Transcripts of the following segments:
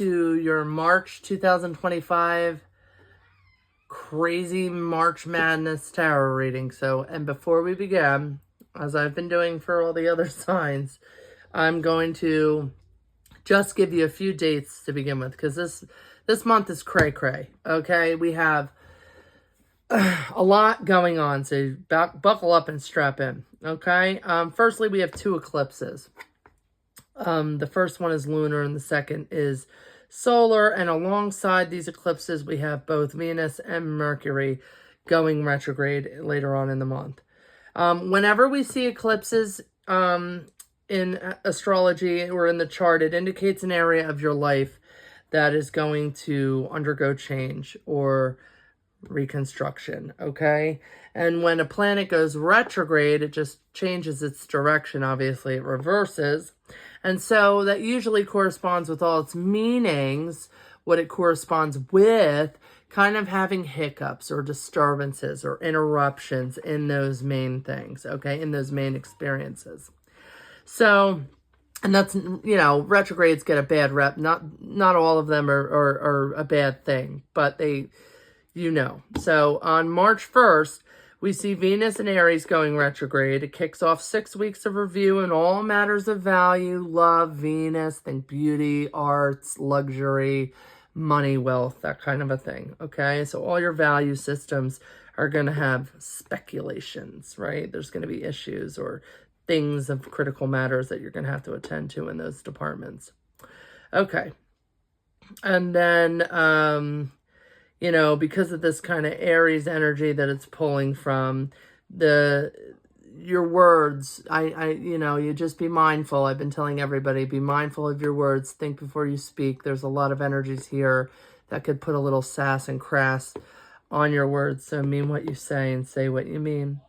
to your March 2025 crazy March Madness tarot reading. So, and before we begin, as I've been doing for all the other signs, I'm going to just give you a few dates to begin with, because this month is cray-cray, okay? We have a lot going on, so buckle up and strap in, okay? Firstly, we have 2 eclipses. The first one is lunar and the second is solar, and alongside these eclipses, we have both Venus and Mercury going retrograde later on in the month. Whenever we see eclipses in astrology or in the chart, it indicates an area of your life that is going to undergo change or reconstruction, okay? And when a planet goes retrograde, it just changes its direction. Obviously, it reverses. And so that usually corresponds with all its meanings, what it corresponds with, kind of having hiccups or disturbances or interruptions in those main things, okay? In those main experiences. So, and that's, you know, retrogrades get a bad rep. Not all of them are a bad thing, but they, you know. So on March 1st, we see Venus and Aries going retrograde. It kicks off 6 weeks of review in all matters of value, love, Venus, think beauty, arts, luxury, money, wealth, that kind of a thing, okay? So all your value systems are going to have speculations, right? There's going to be issues or things of critical matters that you're going to have to attend to in those departments. Okay. And then, you know, because of this kind of Aries energy that it's pulling from, your words, you know, you just be mindful. I've been telling everybody, be mindful of your words. Think before you speak. There's a lot of energies here that could put a little sass and crass on your words. So mean what you say and say what you mean.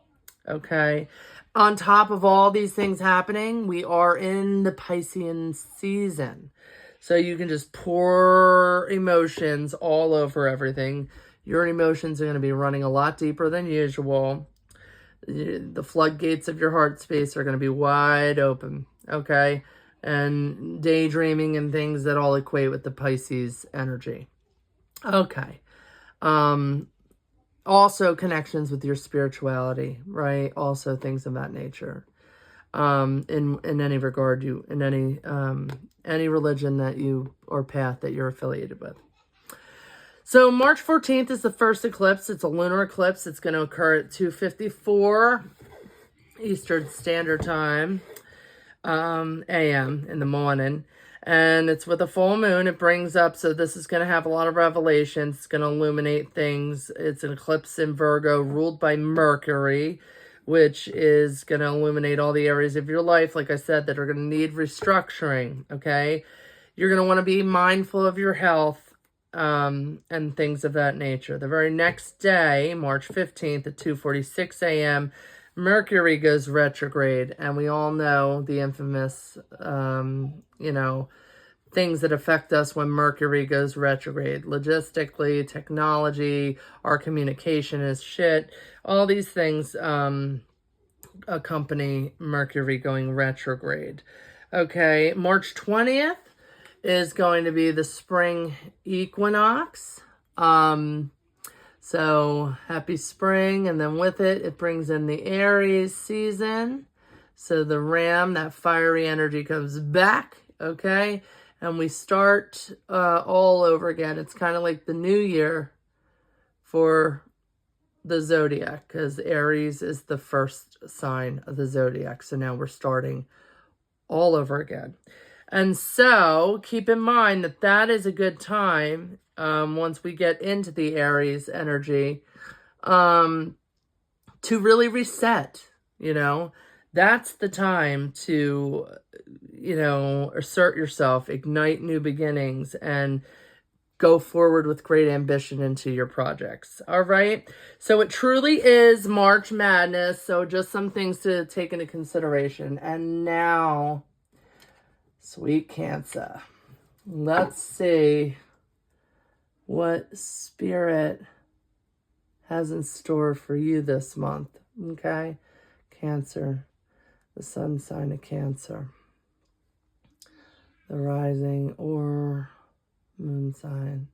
Okay. On top of all these things happening, we are in the Piscean season. So you can just pour emotions all over everything. Your emotions are going to be running a lot deeper than usual. The floodgates of your heart space are going to be wide open, okay? And daydreaming and things that all equate with the Pisces energy. Okay. Also connections with your spirituality, right? Also things of that nature. In any regard, in any religion that you, or path that you're affiliated with. So March 14th is the first eclipse. It's a lunar eclipse. It's going to occur at 2:54 Eastern Standard Time, a.m. in the morning. And it's with a full moon. It brings up, so this is going to have a lot of revelations. It's going to illuminate things. It's an eclipse in Virgo ruled by Mercury, which is going to illuminate all the areas of your life, like I said, that are going to need restructuring, okay? You're going to want to be mindful of your health and things of that nature. The very next day, March 15th at 2:46 a.m., Mercury goes retrograde, and we all know the infamous, you know, things that affect us when Mercury goes retrograde. Logistically, technology, our communication is shit. All these things accompany Mercury going retrograde. Okay, March 20th is going to be the spring equinox. So happy spring, and then with it, it brings in the Aries season. So the ram, that fiery energy comes back, okay? And we start all over again. It's kind of like the new year for the zodiac, because Aries is the first sign of the zodiac. So now we're starting all over again. And so keep in mind that that is a good time, once we get into the Aries energy, to really reset, you know. That's the time to, you know, assert yourself, ignite new beginnings, and go forward with great ambition into your projects. All right. So it truly is March Madness. So just some things to take into consideration. And now, sweet Cancer. Let's see what Spirit has in store for you this month. Okay. Cancer. The sun sign of Cancer. The rising or moon sign.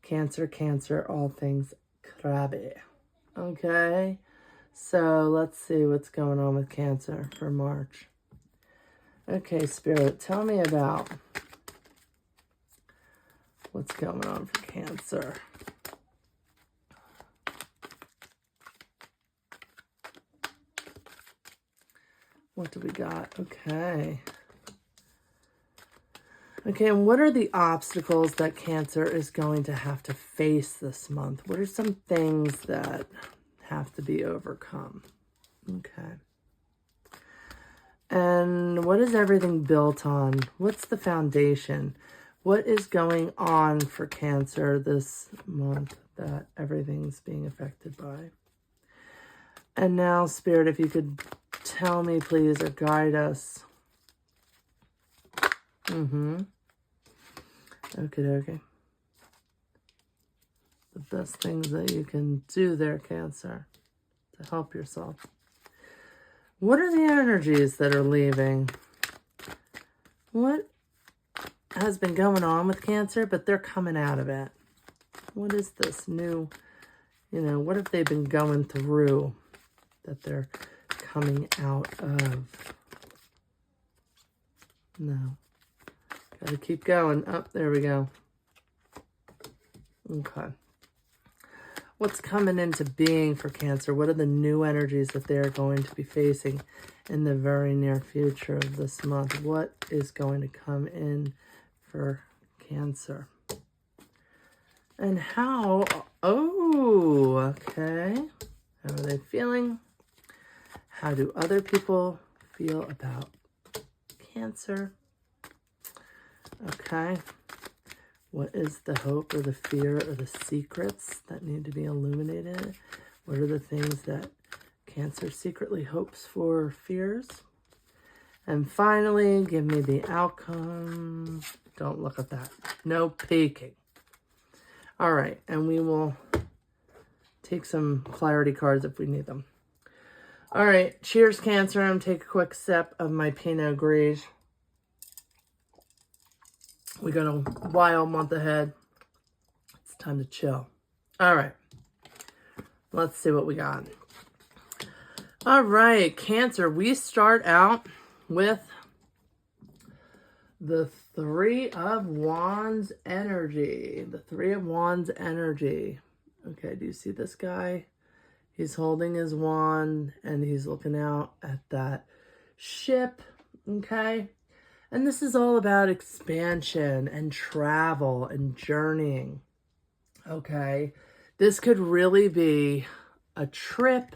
Cancer, Cancer, all things crabby. Okay, so let's see what's going on with Cancer for March. Okay, Spirit, tell me about what's going on for Cancer. What do we got? Okay. Okay, and what are the obstacles that Cancer is going to have to face this month? What are some things that have to be overcome? Okay. And what is everything built on? What's the foundation? What is going on for Cancer this month that everything's being affected by? And now, Spirit, if you could tell me, please, or guide us. Okay. The best things that you can do there, Cancer, to help yourself. What are the energies that are leaving? What has been going on with Cancer, but they're coming out of it? What is this new, what have they been going through that they're coming out of? No. Gotta keep going. Oh, there we go. Okay. What's coming into being for Cancer? What are the new energies that they're going to be facing in the very near future of this month? What is going to come in for Cancer? And how? Oh, okay. How are they feeling? How do other people feel about Cancer? Okay. What is the hope or the fear or the secrets that need to be illuminated? What are the things that Cancer secretly hopes for, fears? And finally, give me the outcome. Don't look at that. No peeking. All right. And we will take some clarity cards if we need them. All right. Cheers, Cancer. I'm going to take a quick sip of my Pinot Gris. We got a wild month ahead. It's time to chill. All right. Let's see what we got. All right, Cancer. We start out with the Three of Wands energy. The Three of Wands energy. Okay, do you see this guy? He's holding his wand and he's looking out at that ship. Okay. And this is all about expansion and travel and journeying, okay? This could really be a trip,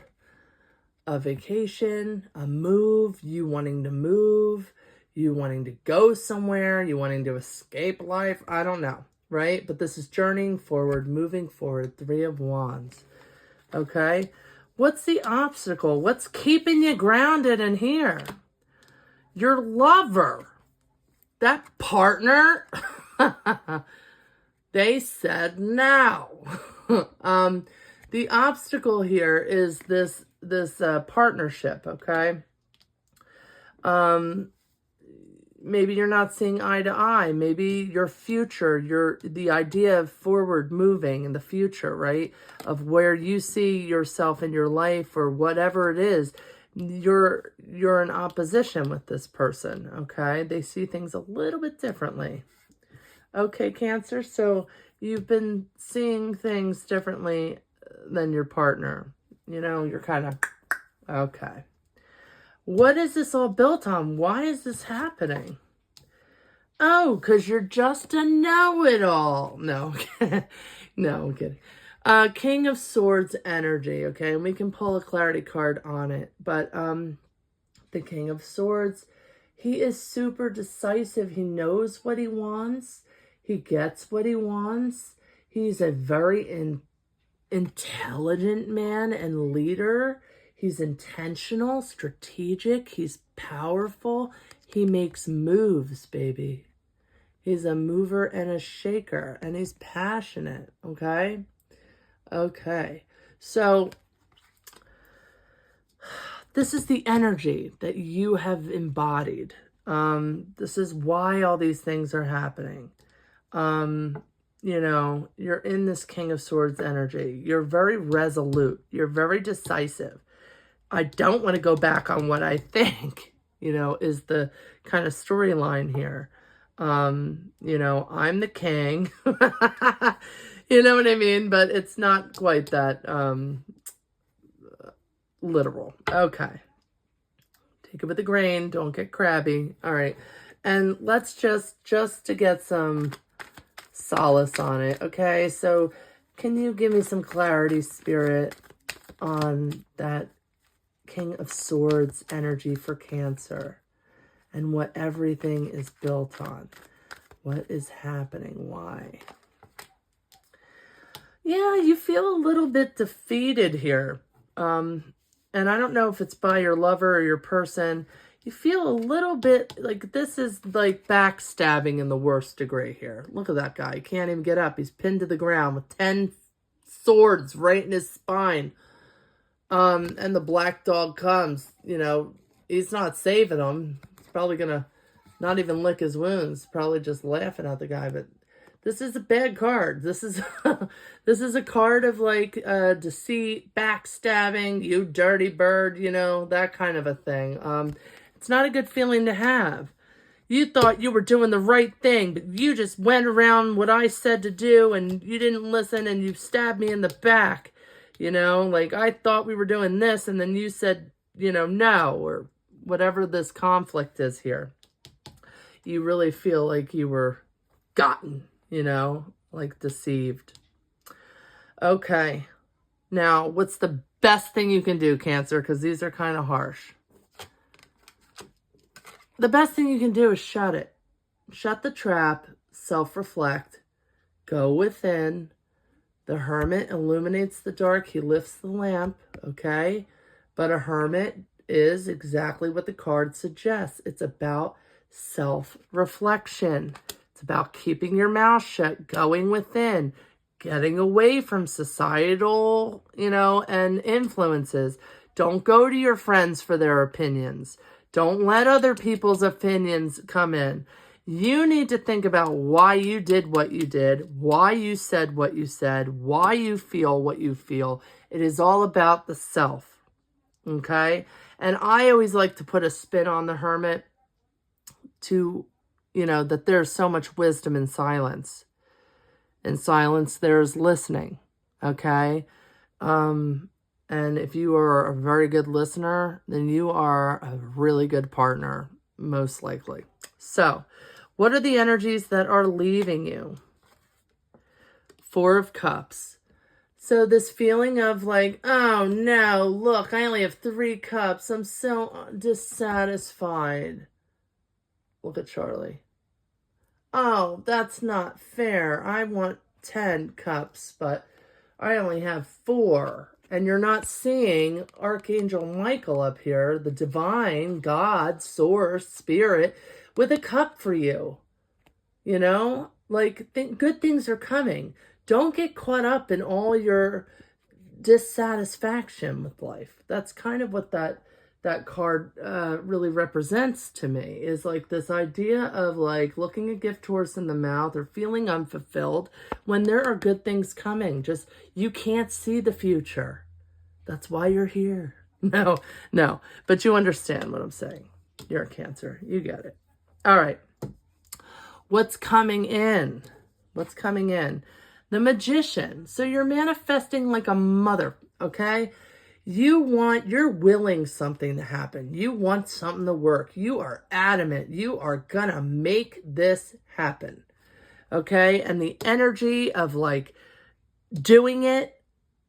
a vacation, a move, you wanting to move, you wanting to go somewhere, you wanting to escape life, I don't know, right? But this is journeying forward, moving forward, Three of Wands, okay? What's the obstacle? What's keeping you grounded in here? Your lover. That partner, they said no. The obstacle here is this partnership, okay? Maybe you're not seeing eye to eye. Maybe your future, the idea of forward moving in the future, right? Of where you see yourself in your life or whatever it is. You're in opposition with this person, okay? They see things a little bit differently. Okay, Cancer, so you've been seeing things differently than your partner. You're kind of, okay. What is this all built on? Why is this happening? Oh, because you're just a know-it-all. No, no, I'm kidding. King of Swords energy, okay? And we can pull a clarity card on it. But the King of Swords, he is super decisive. He knows what he wants. He gets what he wants. He's a very intelligent man and leader. He's intentional, strategic. He's powerful. He makes moves, baby. He's a mover and a shaker. And he's passionate, okay? Okay, so this is the energy that you have embodied. This is why all these things are happening. You know, you're in this King of Swords energy. You're very resolute. You're very decisive. I don't want to go back on what I think, you know, is the kind of storyline here. You know, I'm the king. You know what I mean? But it's not quite that literal. Okay. Take it with a grain. Don't get crabby. All right. And let's just to get some solace on it. Okay. So can you give me some clarity, Spirit, on that King of Swords energy for Cancer and what everything is built on? What is happening? Why? Yeah, you feel a little bit defeated here. And I don't know if it's by your lover or your person. You feel a little bit like this is like backstabbing in the worst degree here. Look at that guy. He can't even get up. He's pinned to the ground with 10 swords right in his spine. And the black dog comes. You know, he's not saving him. He's probably going to not even lick his wounds. Probably just laughing at the guy. But this is a bad card. This is this is a card of like deceit, backstabbing, you dirty bird, you know, that kind of a thing. It's not a good feeling to have. You thought you were doing the right thing, but you just went around what I said to do and you didn't listen and you stabbed me in the back. You know, like I thought we were doing this and then you said, you know, no, or whatever this conflict is here. You really feel like you were gotten. You know, like deceived. Okay. Now, what's the best thing you can do, Cancer? Because these are kind of harsh. The best thing you can do is shut it. Shut the trap, self-reflect, go within. The hermit illuminates the dark. He lifts the lamp, okay? But a hermit is exactly what the card suggests. It's about self-reflection. It's about keeping your mouth shut, going within, getting away from societal, you know, and influences. Don't go to your friends for their opinions. Don't let other people's opinions come in. You need to think about why you did what you did, why you said what you said, why you feel what you feel. It is all about the self, okay? And I always like to put a spin on the hermit to, you know, that there's so much wisdom in silence. In silence, there's listening, okay? And if you are a very good listener, then you are a really good partner, most likely. So, what are the energies that are leaving you? 4 of Cups. So this feeling of like, oh no, look, I only have 3 cups. I'm so dissatisfied. Look at Charlie. Oh, that's not fair. I want 10 cups, but I only have 4. And you're not seeing Archangel Michael up here, the divine God, source, spirit, with a cup for you. You know, like good things are coming. Don't get caught up in all your dissatisfaction with life. That's kind of what that card really represents to me, is like this idea of like looking a gift horse in the mouth or feeling unfulfilled when there are good things coming. Just, you can't see the future. That's why you're here. No, but you understand what I'm saying. You're a Cancer. You get it. All right. What's coming in? What's coming in? The Magician. So you're manifesting like a mother, okay? You're willing something to happen. You want something to work. You are adamant. You are gonna make this happen. Okay? And the energy of like doing it,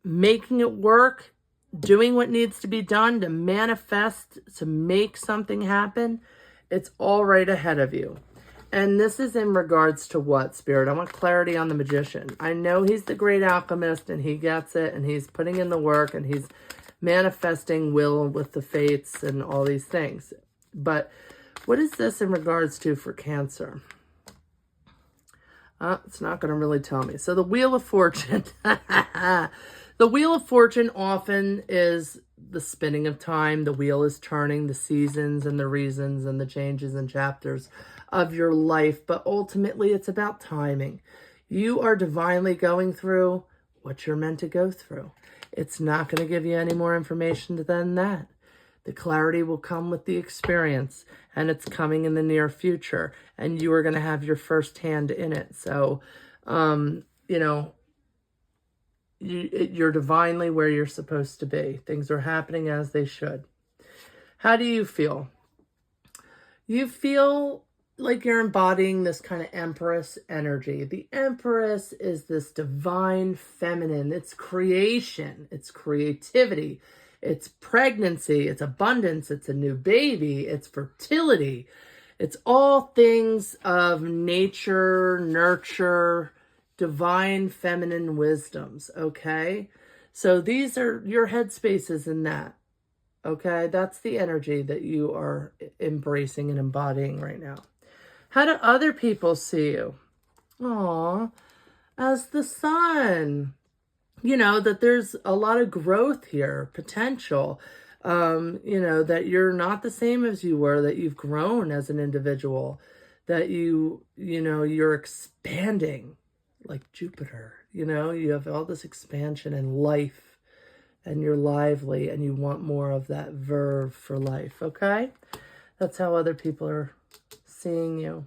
making it work, doing what needs to be done to manifest, to make something happen, it's all right ahead of you. And this is in regards to what, Spirit? I want clarity on the Magician. I know he's the great alchemist and he gets it and he's putting in the work and he's manifesting will with the fates and all these things. But what is this in regards to for Cancer? It's not going to really tell me. So the Wheel of Fortune. The Wheel of Fortune often is the spinning of time. The wheel is turning, the seasons and the reasons and the changes and chapters of your life, but ultimately it's about timing. You are divinely going through what you're meant to go through. It's not going to give you any more information than that. The clarity will come with the experience, and it's coming in the near future, and you are going to have your first hand in it. So, you know, you're divinely where you're supposed to be. Things are happening as they should. How do you feel? You feel like you're embodying this kind of Empress energy. The Empress is this divine feminine. It's creation. It's creativity. It's pregnancy. It's abundance. It's a new baby. It's fertility. It's all things of nature, nurture, divine feminine wisdoms, okay? So these are your headspaces in that, okay? That's the energy that you are embracing and embodying right now. How do other people see you? Aw, as the sun. You know, that there's a lot of growth here, potential. You know, that you're not the same as you were, that you've grown as an individual, that you know, you're expanding like Jupiter. You know, you have all this expansion and life, and you're lively, and you want more of that verve for life, okay? That's how other people are seeing you.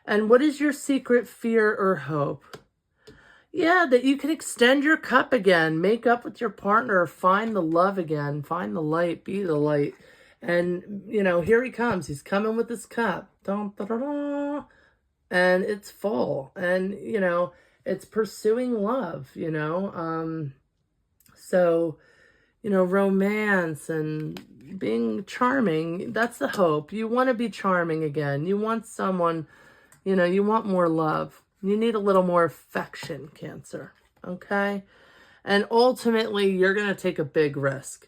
And what is your secret fear or hope? Yeah, that you can extend your cup again, make up with your partner, find the love again, find the light, be the light. And, you know, here he comes. He's coming with his cup. Dun, dun, dun, dun, and it's full. And, you know, it's pursuing love, you know. So, you know, romance and being charming, that's the hope. You want to be charming again. You want someone, you know, you want more love. You need a little more affection, Cancer, okay? And ultimately, you're going to take a big risk,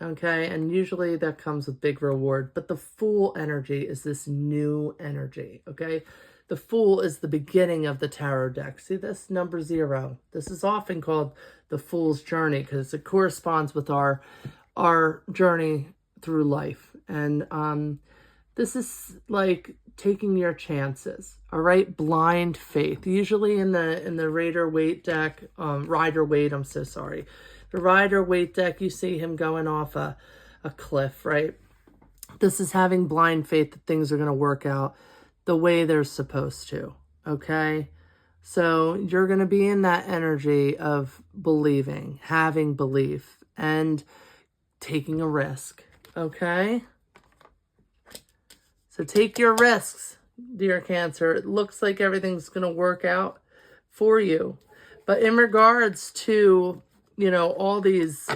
okay? And usually that comes with big reward. But the Fool energy is this new energy, okay? The Fool is the beginning of the tarot deck. See this? Number 0. This is often called the Fool's journey because it corresponds with our journey through life. And this is like taking your chances, all right? Blind faith. Usually in the Rider-Waite deck, Rider-Waite, I'm so sorry. The Rider-Waite deck, you see him going off a cliff, right? This is having blind faith that things are going to work out the way they're supposed to, okay? So you're going to be in that energy of believing, having belief, and taking a risk, okay? So take your risks, dear Cancer. It looks like everything's going to work out for you. But in regards to, you know, all these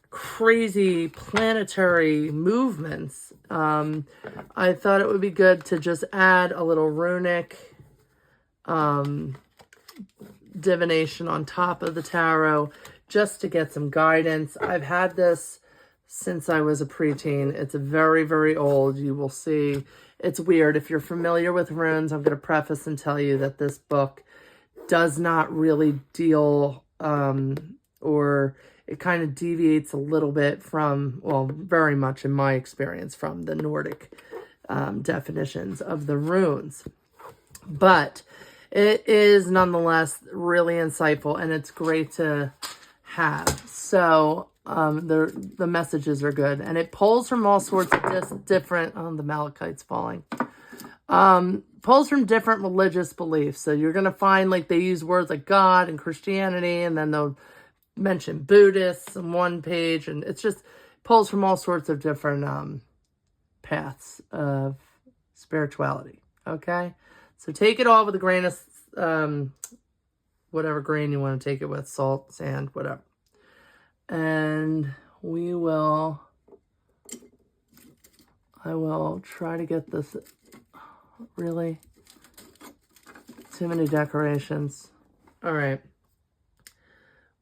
crazy planetary movements, I thought it would be good to just add a little runic divination on top of the tarot just to get some guidance. I've had this since I was a preteen. It's very, very old. You will see. It's weird. If you're familiar with runes, I'm going to preface and tell you that this book does not really deal, or it kind of deviates a little bit from, well, very much in my experience, from the Nordic definitions of the runes. But it is nonetheless really insightful, and it's great to have. So the messages are good, and it pulls from all sorts of different, the malachite's falling, pulls from different religious beliefs. So you're going to find, like, they use words like God and Christianity, and then they'll mention Buddhists on one page, and it's just pulls from all sorts of different paths of spirituality, okay? So take it all with a grain of, whatever grain you want to take it with, salt, sand, whatever. And I will try to get this, really, too many decorations. All right.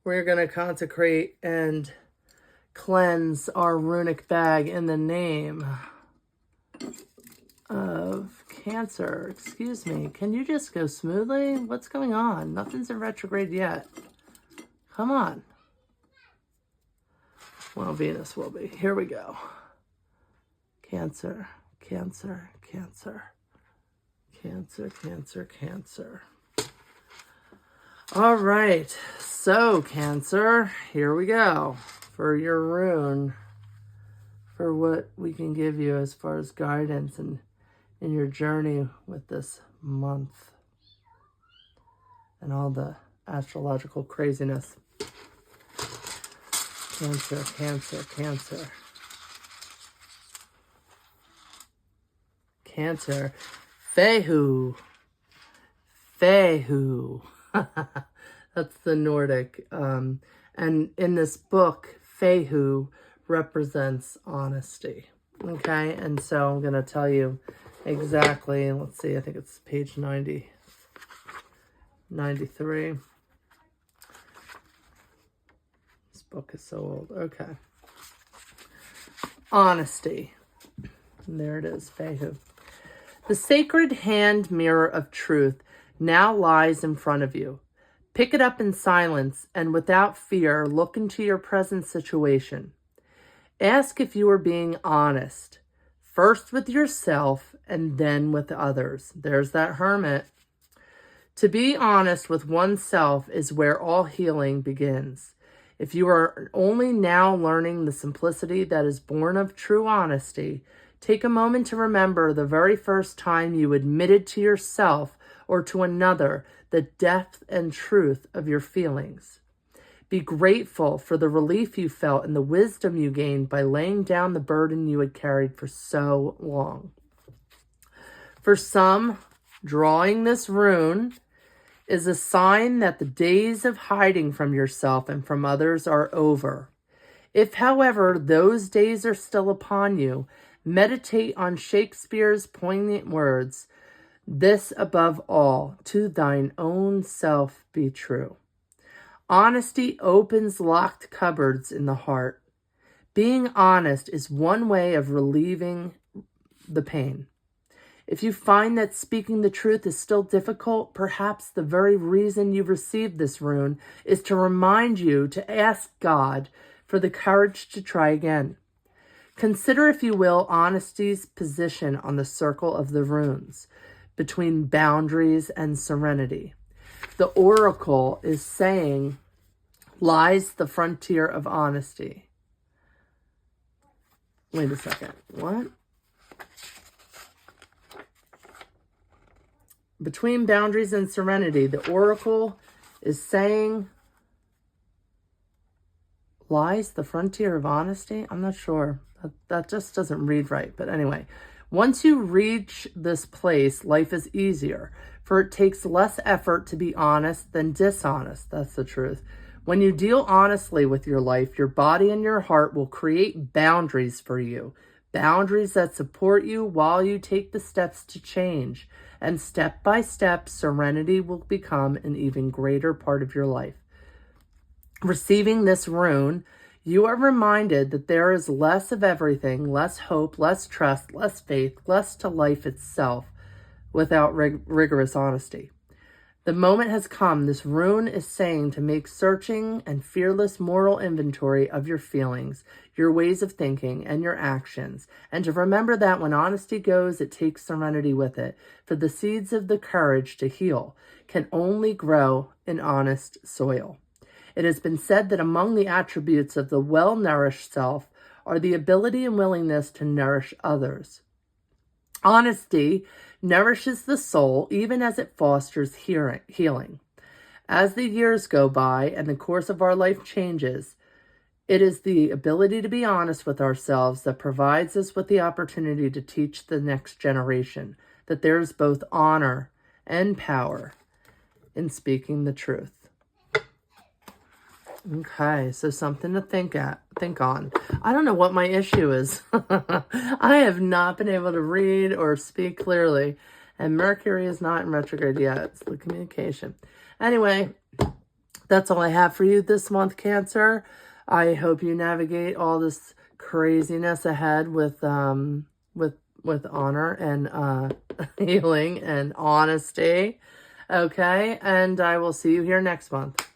We're going to consecrate and cleanse our runic bag in the name of Cancer. Excuse me. Can you just go smoothly? What's going on? Nothing's in retrograde yet. Come on. Well, Venus will be. Here we go. Cancer. Cancer, Cancer, Cancer, Cancer, Cancer. All right, so Cancer, here we go for your rune, for what we can give you as far as guidance and in your journey with this month and all the astrological craziness. Cancer, Cancer, Cancer. Cancer. Fehu. Fehu. That's the Nordic. And in this book, Fehu represents honesty. Okay, and so I'm going to tell you exactly, let's see, I think it's page 93. This book is so old. Okay. Honesty. And there it is, Fehu. The sacred hand mirror of truth now lies in front of you. Pick it up in silence and without fear, look into your present situation. Ask if you are being honest, first with yourself and then with others. There's that hermit. To be honest with oneself is where all healing begins. If you are only now learning the simplicity that is born of true honesty, take a moment to remember the very first time you admitted to yourself or to another the depth and truth of your feelings. Be grateful for the relief you felt and the wisdom you gained by laying down the burden you had carried for so long. For some, drawing this rune is a sign that the days of hiding from yourself and from others are over. If, however, those days are still upon you, meditate on Shakespeare's poignant words, "This above all, to thine own self be true." Honesty opens locked cupboards in the heart. Being honest is one way of relieving the pain. If you find that speaking the truth is still difficult, perhaps the very reason you've received this rune is to remind you to ask God for the courage to try again. Consider, if you will, honesty's position on the circle of the runes, between boundaries and serenity. The oracle is saying, lies the frontier of honesty. Wait a second. What? Between boundaries and serenity, the oracle is saying, lies the frontier of honesty? I'm not sure. That just doesn't read right. But anyway, once you reach this place, life is easier, for it takes less effort to be honest than dishonest. That's the truth. When you deal honestly with your life, your body and your heart will create boundaries for you. Boundaries that support you while you take the steps to change. And step by step, serenity will become an even greater part of your life. Receiving this rune, you are reminded that there is less of everything, less hope, less trust, less faith, less to life itself without rigorous honesty. The moment has come. This rune is saying to make searching and fearless moral inventory of your feelings, your ways of thinking, and your actions, and to remember that when honesty goes, it takes serenity with it, for the seeds of the courage to heal can only grow in honest soil. It has been said that among the attributes of the well-nourished self are the ability and willingness to nourish others. Honesty nourishes the soul even as it fosters healing. As the years go by and the course of our life changes, it is the ability to be honest with ourselves that provides us with the opportunity to teach the next generation that there is both honor and power in speaking the truth. Okay, so something to think on. I don't know what my issue is. I have not been able to read or speak clearly, and Mercury is not in retrograde yet. It's the communication. Anyway, that's all I have for you this month, Cancer. I hope you navigate all this craziness ahead with honor and healing and honesty. Okay, and I will see you here next month.